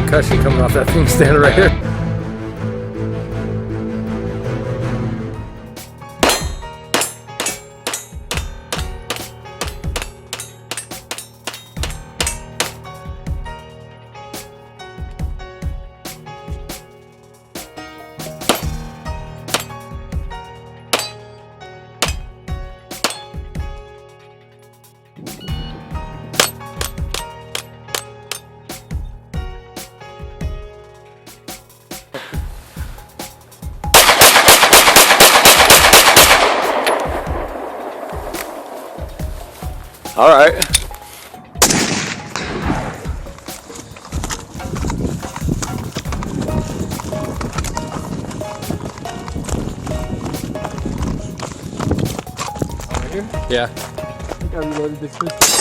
percussion coming off that thing standing right here. All right. Right here? Yeah. I think I reloaded this pistol.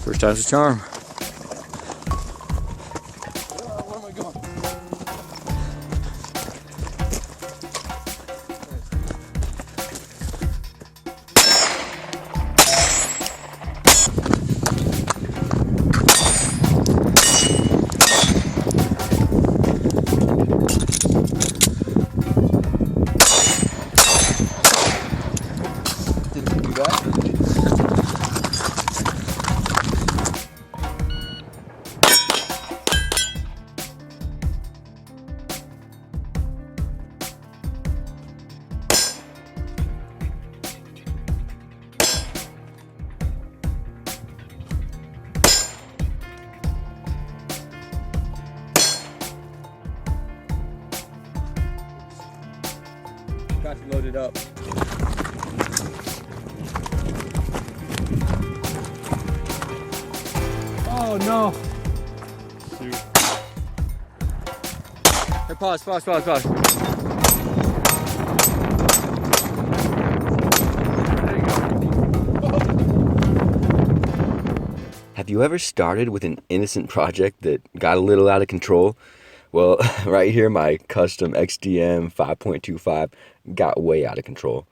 First time's a charm. Where am I going? Didn't do that. Got to load it up. Oh no! Shoot. Hey, pause. Have you ever started with an innocent project that got a little out of control? Well, right here, my custom XDM 5.25 got way out of control.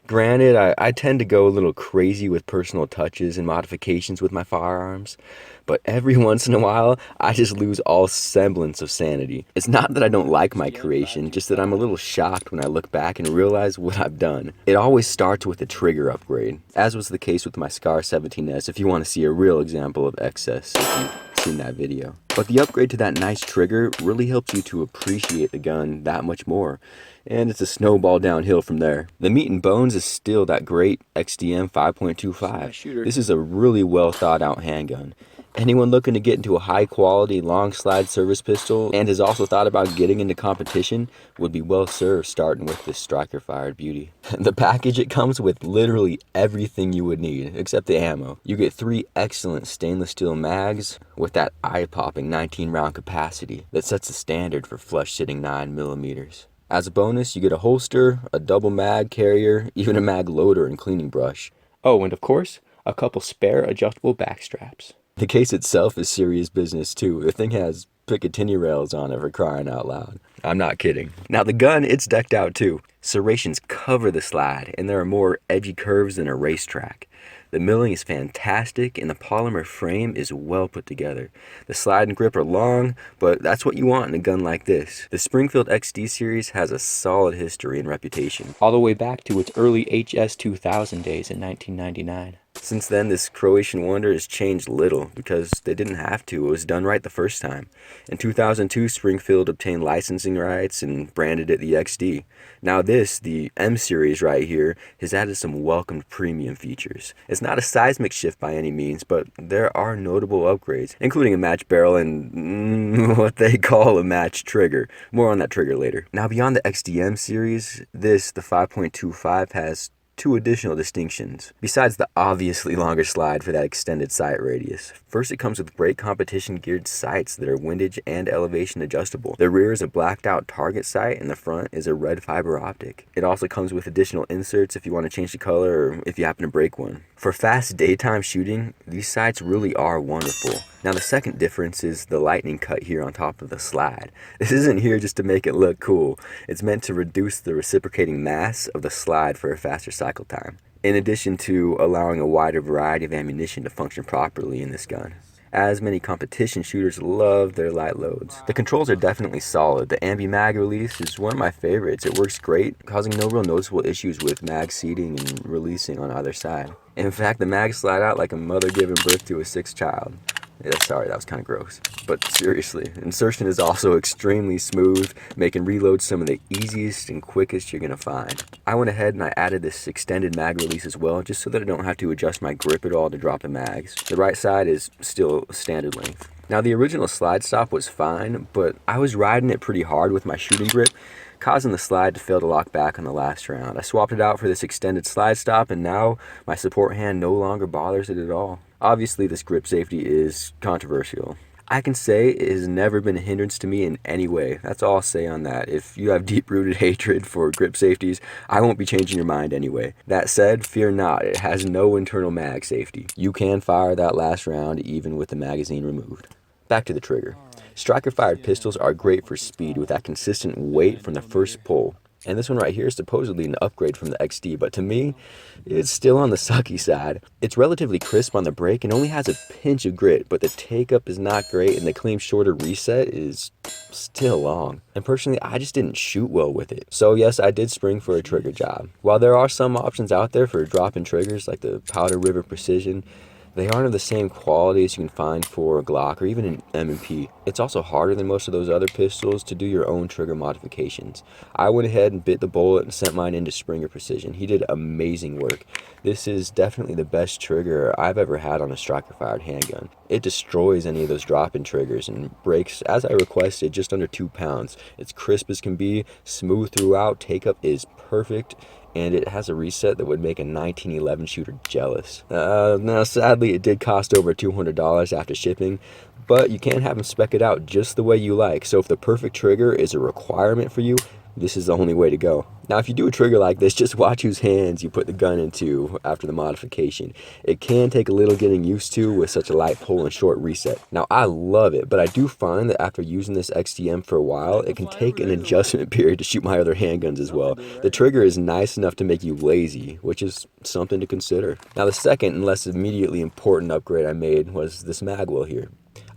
Granted, I tend to go a little crazy with personal touches and modifications with my firearms, but every once in a while, I just lose all semblance of sanity. It's not that I don't like my creation, just that I'm a little shocked when I look back and realize what I've done. It always starts with a trigger upgrade, as was the case with my Scar 17S if you want to see a real example of excess if you've seen that video. But the upgrade to that nice trigger really helps you to appreciate the gun that much more, and it's a snowball downhill from there. The meat and bones is still that great XDM 5.25. This is a really well thought out handgun. Anyone looking to get into a high quality long slide service pistol and has also thought about getting into competition would be well served starting with this striker fired beauty. The package, it comes with literally everything you would need except the ammo. You get 3 excellent stainless steel mags with that eye popping 19 round capacity that sets the standard for flush sitting 9mm. As a bonus, you get a holster, a double mag carrier, even a mag loader and cleaning brush. Oh, and of course, a couple spare adjustable back straps. The case itself is serious business too. The thing has Picatinny rails on it, for crying out loud. I'm not kidding. Now the gun, it's decked out too. Serrations cover the slide, and there are more edgy curves than a racetrack. The milling is fantastic, and the polymer frame is well put together. The slide and grip are long, but that's what you want in a gun like this. The Springfield XD series has a solid history and reputation, all the way back to its early HS 2000 days in 1999. Since then, this Croatian wonder has changed little because they didn't have to. It was done right the first time. In 2002, Springfield obtained licensing rights and branded it the XD. Now this, the M series right here, has added some welcomed premium features. It's not a seismic shift by any means, but there are notable upgrades, including a match barrel and what they call a match trigger. More on that trigger later. Now beyond the XDM series, the 5.25 has two additional distinctions, besides the obviously longer slide for that extended sight radius. First, it comes with great competition geared sights that are windage and elevation adjustable. The rear is a blacked out target sight and the front is a red fiber optic. It also comes with additional inserts if you want to change the color or if you happen to break one. For fast daytime shooting, these sights really are wonderful. Now the second difference is the lightning cut here on top of the slide. This isn't here just to make it look cool. It's meant to reduce the reciprocating mass of the slide for a faster cycle time, in addition to allowing a wider variety of ammunition to function properly in this gun, as many competition shooters love their light loads. The controls are definitely solid. The ambi mag release is one of my favorites. It works great, causing no real noticeable issues with mag seating and releasing on either side. In fact, the mags slide out like a mother giving birth to a sixth child. Yeah, sorry, that was kind of gross. But seriously, insertion is also extremely smooth, making reload some of the easiest and quickest you're going to find. I went ahead and I added this extended mag release as well, just so that I don't have to adjust my grip at all to drop the mags. The right side is still standard length. Now the original slide stop was fine, but I was riding it pretty hard with my shooting grip, causing the slide to fail to lock back on the last round. I swapped it out for this extended slide stop, and now my support hand no longer bothers it at all. Obviously, this grip safety is controversial. I can say it has never been a hindrance to me in any way. That's all I'll say on that. If you have deep-rooted hatred for grip safeties, I won't be changing your mind anyway. That said, fear not, it has no internal mag safety. You can fire that last round even with the magazine removed. Back to the trigger. Striker-fired pistols are great for speed with that consistent weight from the first pull. And this one right here is supposedly an upgrade from the XD, but to me, it's still on the sucky side. It's relatively crisp on the break and only has a pinch of grit, but the take-up is not great and the claimed shorter reset is still long. And personally, I just didn't shoot well with it. So yes, I did spring for a trigger job. While there are some options out there for drop-in triggers like the Powder River Precision, they aren't of the same quality as you can find for a Glock or even an M&P. It's also harder than most of those other pistols to do your own trigger modifications. I went ahead and bit the bullet and sent mine into Springer Precision. He did amazing work. This is definitely the best trigger I've ever had on a striker-fired handgun. It destroys any of those drop-in triggers and breaks, as I requested, just under 2 pounds. It's crisp as can be, smooth throughout, take-up is perfect, and it has a reset that would make a 1911 shooter jealous. Now sadly it did cost over $200 after shipping, but you can have them spec it out just the way you like. So if the perfect trigger is a requirement for you, this is the only way to go. Now if you do a trigger like this, just watch whose hands you put the gun into after the modification. It can take a little getting used to with such a light pull and short reset. Now I love it, but I do find that after using this XDM for a while, it can take an adjustment period to shoot my other handguns as well. The trigger is nice enough to make you lazy, which is something to consider. Now the second and less immediately important upgrade I made was this magwell here.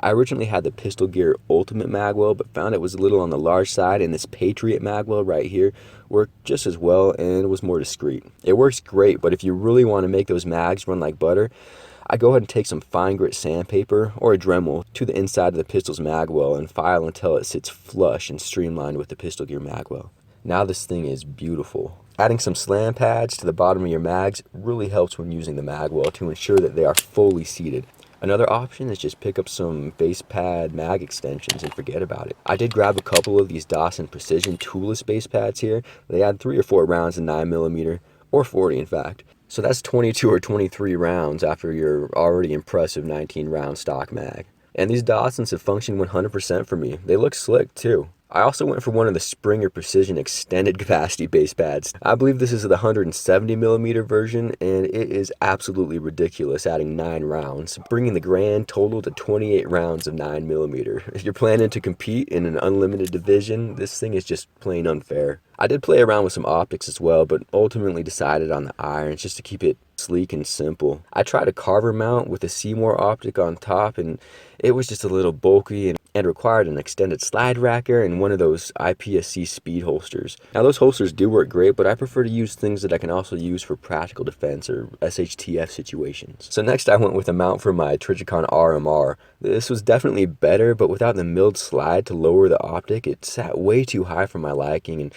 I originally had the Pistol Gear Ultimate magwell, but found it was a little on the large side, and this Patriot magwell right here worked just as well and was more discreet. It works great, but if you really want to make those mags run like butter, I go ahead and take some fine grit sandpaper or a Dremel to the inside of the pistol's magwell and file until it sits flush and streamlined with the Pistol Gear magwell. Now this thing is beautiful. Adding some slam pads to the bottom of your mags really helps when using the magwell to ensure that they are fully seated. Another option is just pick up some base pad mag extensions and forget about it. I did grab a couple of these Dawson Precision toolless base pads here. They had 3 or 4 rounds in 9mm, or 40 in fact. So that's 22 or 23 rounds after your already impressive 19 round stock mag. And these Dawsons have functioned 100% for me. They look slick too. I also went for one of the Springer Precision extended capacity base pads. I believe this is the 170mm version, and it is absolutely ridiculous adding 9 rounds, bringing the grand total to 28 rounds of 9mm. If you're planning to compete in an unlimited division, this thing is just plain unfair. I did play around with some optics as well, but ultimately decided on the irons just to keep it sleek and simple. I tried a Carver mount with a Seymour optic on top, and it was just a little bulky and required an extended slide racker and one of those IPSC speed holsters. Now those holsters do work great, but I prefer to use things that I can also use for practical defense or SHTF situations. So next I went with a mount for my Trijicon RMR. This was definitely better, but without the milled slide to lower the optic, it sat way too high for my liking, and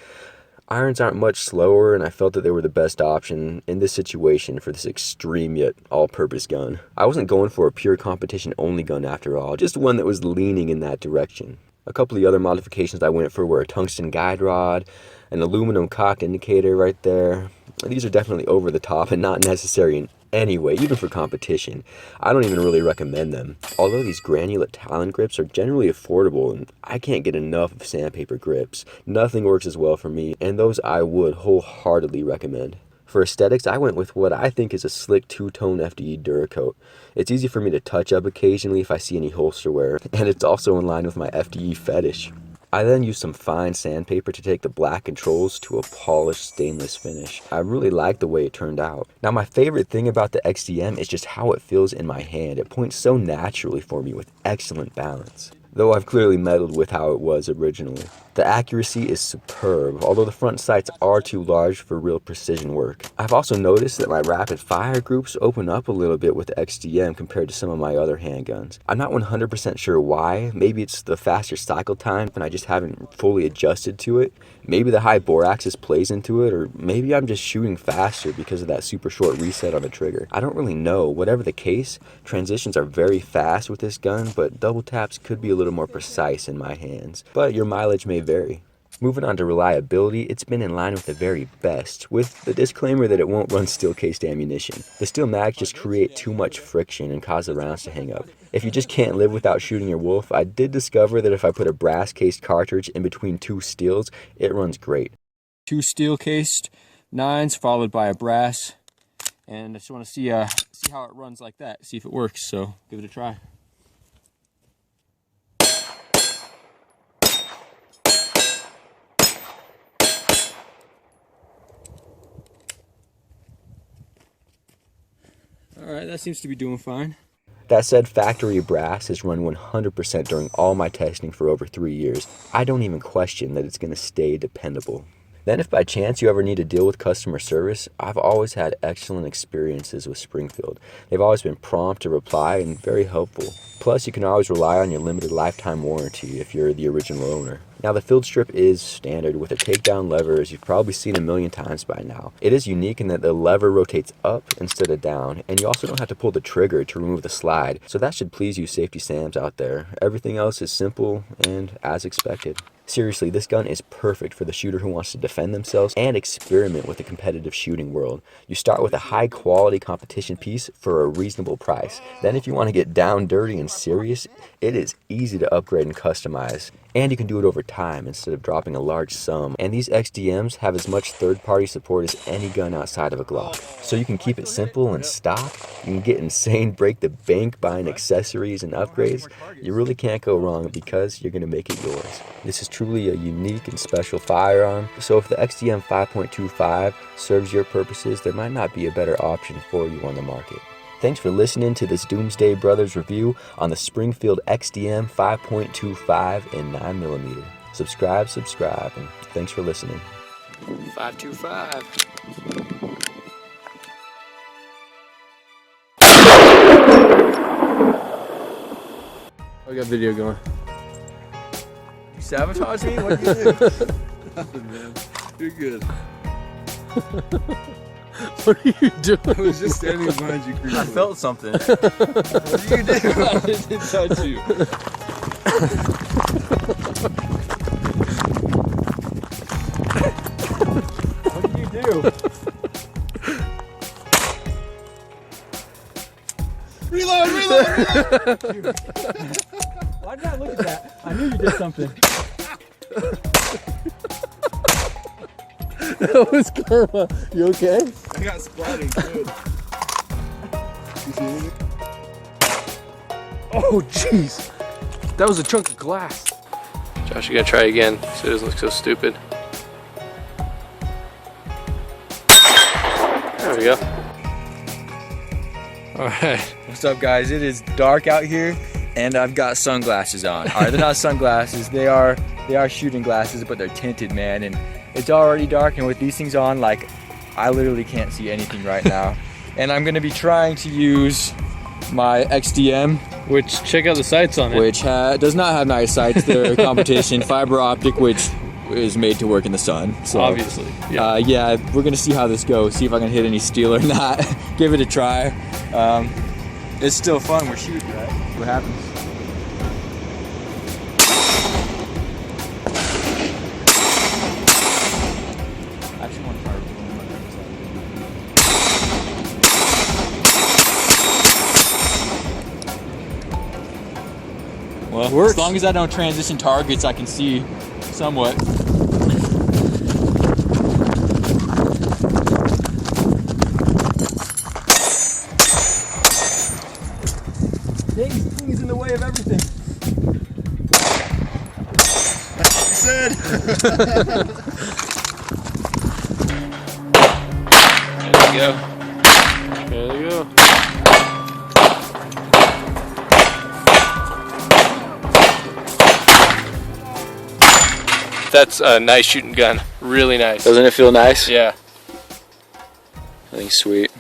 irons aren't much slower, and I felt that they were the best option in this situation for this extreme yet all-purpose gun. I wasn't going for a pure competition-only gun after all, just one that was leaning in that direction. A couple of the other modifications I went for were a tungsten guide rod, an aluminum cocked indicator right there, these are definitely over the top and not necessary in any way, even for competition. I don't even really recommend them. Although these granulate Talon grips are generally affordable, and I can't get enough of sandpaper grips. Nothing works as well for me, and those I would wholeheartedly recommend. For aesthetics, I went with what I think is a slick two-tone FDE Duracoat. It's easy for me to touch up occasionally if I see any holster wear, and it's also in line with my FDE fetish. I then used some fine sandpaper to take the black controls to a polished stainless finish. I really like the way it turned out. Now my favorite thing about the XDM is just how it feels in my hand. It points so naturally for me with excellent balance, though I've clearly meddled with how it was originally. The accuracy is superb, although the front sights are too large for real precision work. I've also noticed that my rapid fire groups open up a little bit with the XDM compared to some of my other handguns. I'm not 100% sure why. Maybe it's the faster cycle time and I just haven't fully adjusted to it. Maybe the high bore axis plays into it, or maybe I'm just shooting faster because of that super short reset on the trigger. I don't really know. Whatever the case, transitions are very fast with this gun, but double taps could be a little more precise in my hands. But your mileage may vary. Moving on to reliability, it's been in line with the very best, with the disclaimer that it won't run steel-cased ammunition. The steel mags just create too much friction and cause the rounds to hang up. If you just can't live without shooting your wolf, I did discover that if I put a brass-cased cartridge in between two steels, it runs great. Two steel-cased 9s followed by a brass, and I just want to see how it runs like that, see if it works, so give it a try. Alright, that seems to be doing fine. That said, factory brass has run 100% during all my testing for over 3 years. I don't even question that it's going to stay dependable. Then if by chance you ever need to deal with customer service, I've always had excellent experiences with Springfield. They've always been prompt to reply and very helpful. Plus, you can always rely on your limited lifetime warranty if you're the original owner. Now, the field strip is standard with a takedown lever, as you've probably seen a million times by now. It is unique in that the lever rotates up instead of down, and you also don't have to pull the trigger to remove the slide, so that should please you safety Sams out there. Everything else is simple and as expected. Seriously, this gun is perfect for the shooter who wants to defend themselves and experiment with the competitive shooting world. You start with a high quality competition piece for a reasonable price. Then if you want to get down dirty and serious, it is easy to upgrade and customize. And you can do it over time instead of dropping a large sum. And these XDMs have as much third-party support as any gun outside of a Glock. So you can keep it simple and stock. You can get insane, break the bank buying accessories and upgrades. You really can't go wrong because you're going to make it yours. This is truly a unique and special firearm. So if the XDM 5.25 serves your purposes, there might not be a better option for you on the market. Thanks for listening to this Doomsday Brothers review on the Springfield XDM 5.25 and 9mm. Subscribe, and thanks for listening. 525. I got video going. You sabotage me? What did you do? Nothing, man. You're good. What are you doing? I was just standing behind you, creepily. I felt something. What did you do? I didn't touch you. What did you do? Reload! Why did I look at that? I knew you did something. That was karma. You okay? I got splattered good. You see anything? Oh, jeez. That was a chunk of glass. Josh, you gotta try again so it doesn't look so stupid. There we go. Alright. What's up, guys? It is dark out here, and I've got sunglasses on. Alright, they're not sunglasses. They are shooting glasses, but they're tinted, man. And it's already dark, and with these things on, like, I literally can't see anything right now. And I'm gonna be trying to use my XDM, Which, check out the sights on it. which does not have nice sights. They're competition fiber optic, which is made to work in the sun. So, Obviously. Yeah. yeah, we're gonna see how this goes. See if I can hit any steel or not. Give it a try. It's still fun. We're shooting, right? See what happens. I actually want to try rolling my Well, Works. as long as I don't transition targets, I can see somewhat. Thing's in the way of everything. Said. There we go. There we go. That's a nice shooting gun. Really nice. Doesn't it feel nice? Yeah. I think sweet.